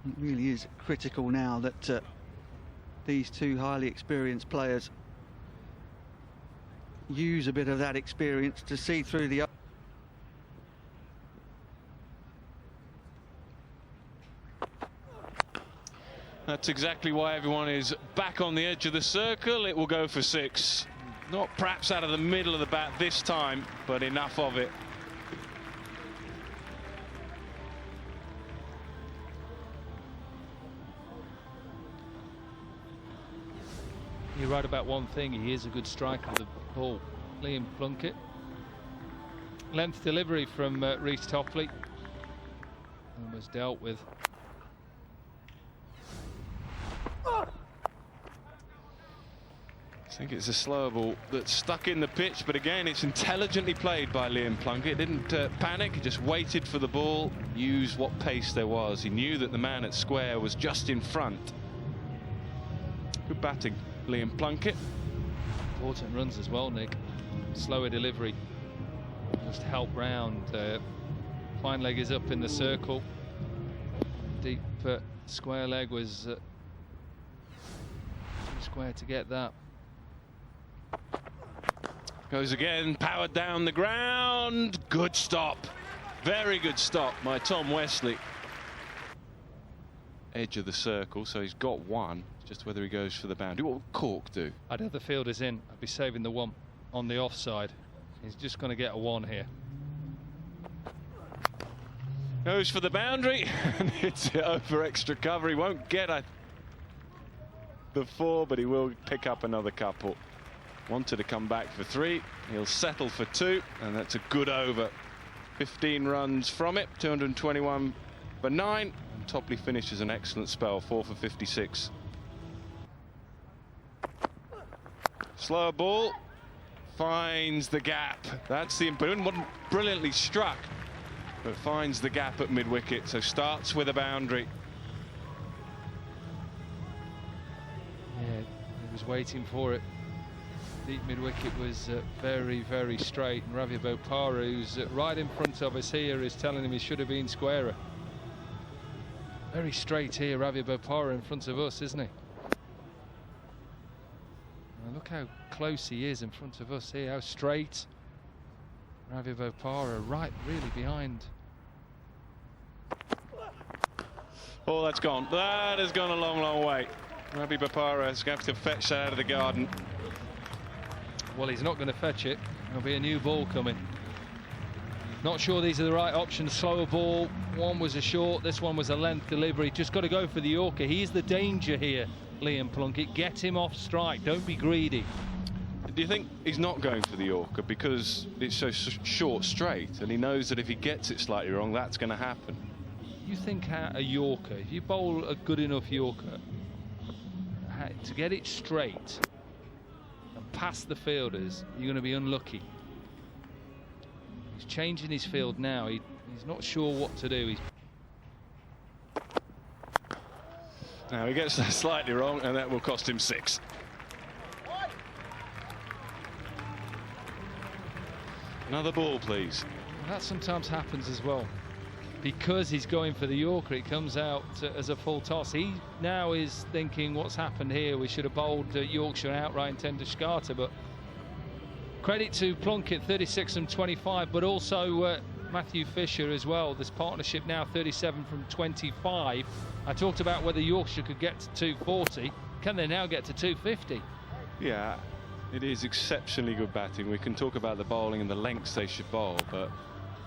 It really is critical now that these two highly experienced players use a bit of that experience to see through the... That's exactly why everyone is back on the edge of the circle. It will go for 6. Not perhaps out of the middle of the bat this time, but enough of it. You're right about one thing, he is a good striker of the ball. Liam Plunkett. Length delivery from Reece Topley. And was dealt with. I think it's a slower ball that's stuck in the pitch, but again, it's intelligently played by Liam Plunkett. Didn't panic, he just waited for the ball, used what pace there was. He knew that the man at square was just in front. Good batting, Liam Plunkett. Important runs as well, Nick. Slower delivery. Just help round. Fine leg is up in the circle. Deep square leg was too square to get that. Goes again, powered down the ground. Good stop. Very good stop by Tom Wesley. Edge of the circle, so he's got one. Just whether he goes for the boundary. What would Cork do? I'd have the fielders in. I'd be saving the one on the offside. He's just going to get a 1 here. Goes for the boundary and hits it over extra cover. He won't get the 4, but he will pick up another couple. Wanted to come back for 3. He'll settle for 2, and that's a good over. 15 runs from it, 221 for 9. And Topley finishes an excellent spell, 4 for 56. Slower ball, finds the gap. That's the improvement. Wasn't brilliantly struck, but finds the gap at mid-wicket, so starts with a boundary. Yeah, he was waiting for it. Deep mid-wicket was very, very straight, and Ravi Bopara, who's right in front of us here, is telling him he should have been squarer. Very straight here, Ravi Bopara in front of us, isn't he? Now look how close he is in front of us here, how straight. Ravi Bopara right really behind. Oh, that's gone. That has gone a long, long way. Ravi Bopara is going to have to fetch that out of the garden. Well, he's not going to fetch it. There'll be a new ball coming. Not sure these are the right options. Slower ball. One was a short, this one was a length delivery. Just got to go for the Yorker. He's the danger here, Liam Plunkett. Get him off strike. Don't be greedy. Do you think he's not going for the Yorker because it's so short straight, and he knows that if he gets it slightly wrong, that's going to happen? You think a Yorker, if you bowl a good enough Yorker, to get it straight past the fielders, you're going to be unlucky. He's changing his field now. He's not sure what to do. Now he gets that slightly wrong, and that will cost him 6. Another ball, please. And that sometimes happens as well. Because he's going for the Yorker, it comes out as a full toss. He now is thinking, what's happened here? We should have bowled Yorkshire outright and 10 to Scarter. But credit to Plunkett, 36 from 25, but also Matthew Fisher as well. This partnership now 37 from 25. I talked about whether Yorkshire could get to 240. Can they now get to 250? Yeah, it is exceptionally good batting. We can talk about the bowling and the lengths they should bowl, but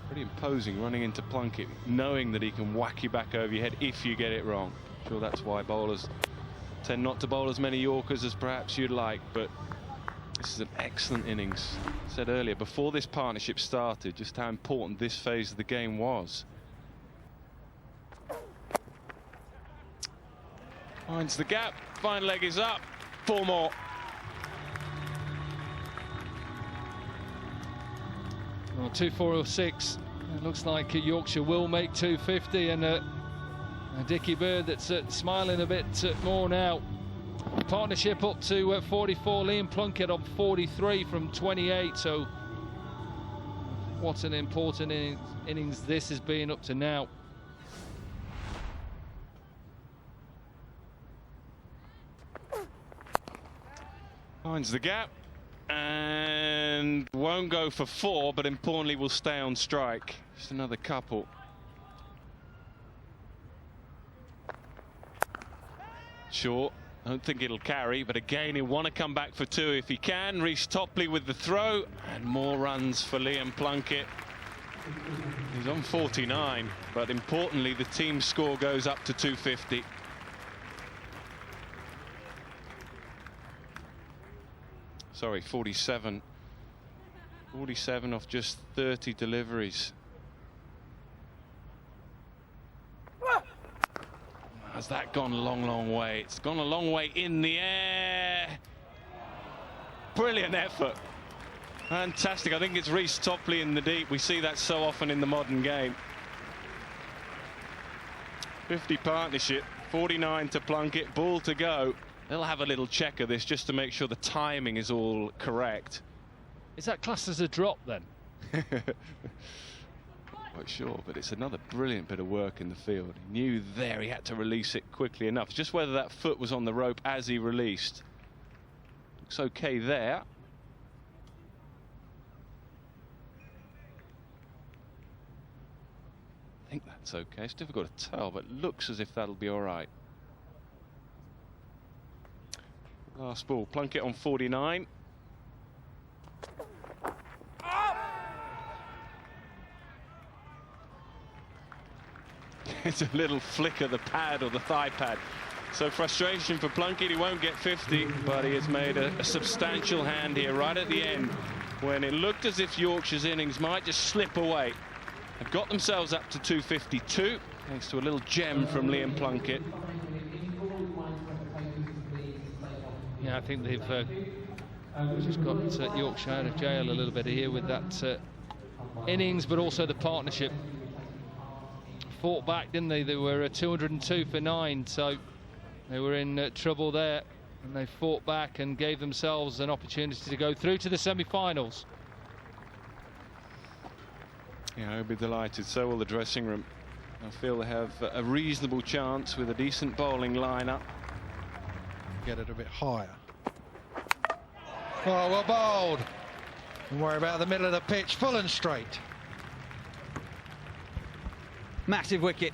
pretty imposing running into Plunkett, knowing that he can whack you back over your head if you get it wrong. I'm sure that's why bowlers tend not to bowl as many Yorkers as perhaps you'd like, but this is an excellent innings. I said earlier, before this partnership started, just how important this phase of the game was. Finds the gap, fine leg is up, 4 more. Well, 2-4-6. It looks like Yorkshire will make 250, and a Dickie Bird that's smiling a bit more now. Partnership up to 44. Liam Plunkett on 43 from 28. So what an important innings this has been up to now. Finds the gap and won't go for 4, but importantly will stay on strike. Just another couple. Short. I don't think it'll carry, but again he'll want to come back for 2 if he can. Reece Topley with the throw, and more runs for Liam Plunkett. He's on 49, but importantly the team score goes up to 250. Sorry, 47. 47 off just 30 deliveries. Has that gone a long, long way? It's gone a long way in the air. Brilliant effort. Fantastic. I think it's Reece Topley in the deep. We see that so often in the modern game. 50 partnership, 49 to Plunkett, ball to go. They'll have a little check of this just to make sure the timing is all correct. Is that classed as a drop then? Quite sure, but it's another brilliant bit of work in the field. He knew there he had to release it quickly enough. Just whether that foot was on the rope as he released. Looks okay there. I think that's okay. It's difficult to tell, but it looks as if that'll be all right. Last ball, Plunkett on 49. It's a little flick of the pad or the thigh pad. So frustration for Plunkett. He won't get 50, but he has made a substantial hand here right at the end when it looked as if Yorkshire's innings might just slip away. They've got themselves up to 252 thanks to a little gem from Liam Plunkett. Yeah, I think they've just got Yorkshire out of jail a little bit here with that innings, but also the partnership. Fought back, didn't they? They were 202 for 9, so they were in trouble there, and they fought back and gave themselves an opportunity to go through to the semi-finals. Yeah, I'll be delighted. So will the dressing room. I feel they have a reasonable chance with a decent bowling lineup. Get it a bit higher. Oh, well bowled. Don't worry about the middle of the pitch, full and straight. Massive wicket.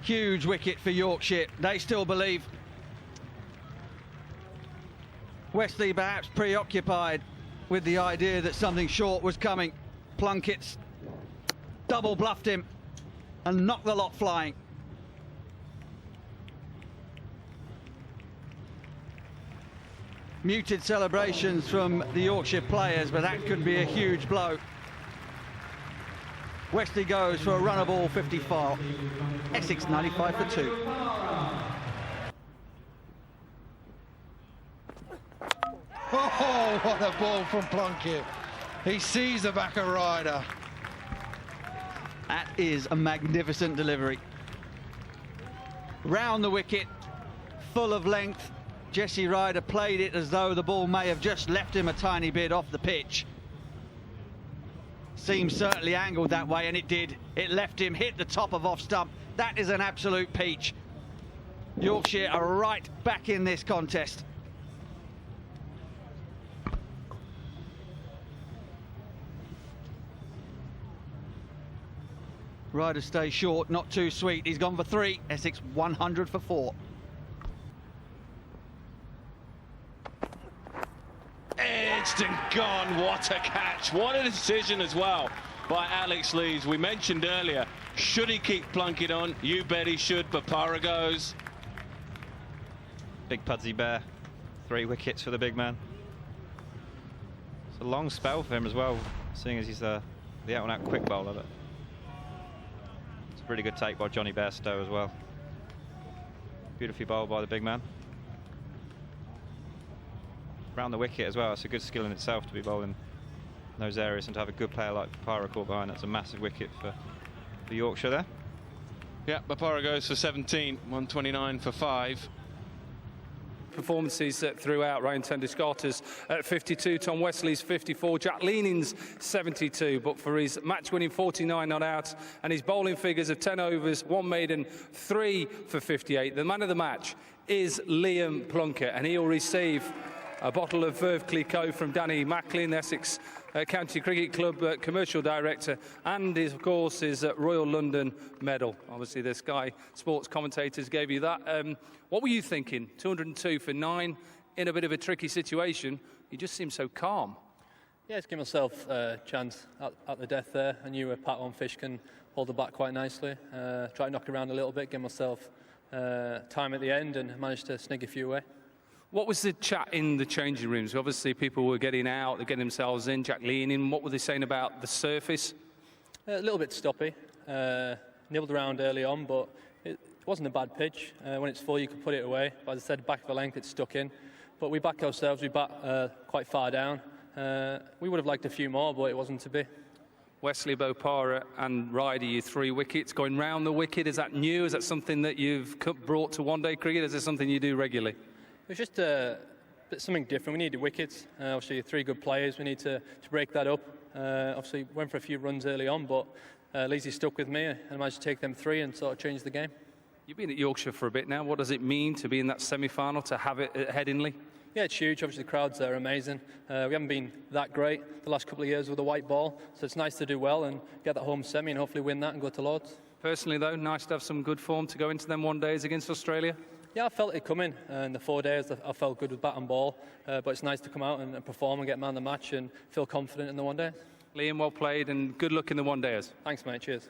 Huge wicket for Yorkshire. They still believe. Wesley perhaps preoccupied with the idea that something short was coming. Plunkett's double bluffed him and knocked the lot flying. Muted celebrations from the Yorkshire players, but that could be a huge blow. Wesley goes for a run of all 54. Essex 95 for 2. Oh, what a ball from Plunkett. He sees the back of Ryder. That is a magnificent delivery. Round the wicket, full of length. Jesse Ryder played it as though the ball may have just left him a tiny bit off the pitch. Seems certainly angled that way, and it did. It left him, hit the top of off stump. That is an absolute peach. Yorkshire are right back in this contest. Ryder stays short, not too sweet. He's gone for 3. Essex 100 for 4. Instant gone. What a catch. What a decision as well by Alex Lees. We mentioned earlier, should he keep Plunkett on? You bet he should, but Para goes. Big Pudsey Bear. 3 wickets for the big man. It's a long spell for him as well, seeing as he's the out-and-out quick bowler. But it's a really good take by Johnny Bairstow as well. Beautifully bowled by the big man. Round the wicket as well, it's a good skill in itself to be bowling in those areas, and to have a good player like Papara caught behind. That's a massive wicket for Yorkshire there. Yeah, Papara goes for 17, 129 for 5. Performances throughout. Ryan Tenduskarter's at 52, Tom Wesley's 54, Jack Leaning's 72, but for his match-winning 49 not out, and his bowling figures of 10 overs, 1 maiden, 3 for 58. The man of the match is Liam Plunkett, and he'll receive A bottle of Veuve Clicquot from Danny Macklin, Essex County Cricket Club Commercial Director, and of course his Royal London medal. Obviously the Sky Sports commentators gave you that. What were you thinking? 202 for 9 in a bit of a tricky situation. You just seem so calm. Yeah, just give myself a chance at the death there. I knew Pat on Fish can hold the bat quite nicely. Try to knock around a little bit, give myself time at the end, and managed to sneak a few away. What was the chat in the changing rooms? Obviously people were getting out, they're getting themselves in, Jack Leaning. What were they saying about the surface? A little bit stoppy. Nibbled around early on, but it wasn't a bad pitch. When it's full, you can put it away. But as I said, back of the length, it's stuck in. But we back ourselves, we bat quite far down. We would have liked a few more, but it wasn't to be. Wesley, Bopara and Ryder, you 3 wickets. Going round the wicket, is that new? Is that something that you've brought to one-day cricket? Is it something you do regularly? It was just something different. We needed wickets. Obviously, 3 good players. We need to break that up. Obviously, went for a few runs early on, but Leezy stuck with me and managed to take them 3 and sort of change the game. You've been at Yorkshire for a bit now. What does it mean to be in that semi-final, to have it at Headingley? Yeah, it's huge. Obviously, the crowds are amazing. We haven't been that great the last couple of years with the white ball, so it's nice to do well and get that home semi and hopefully win that and go to Lords. Personally, though, nice to have some good form to go into them one days against Australia? Yeah, I felt it coming. In the 4 days, I felt good with bat and ball, but it's nice to come out and perform and get man of the match and feel confident in the one day. Liam, well played and good luck in the one days. Thanks, mate. Cheers.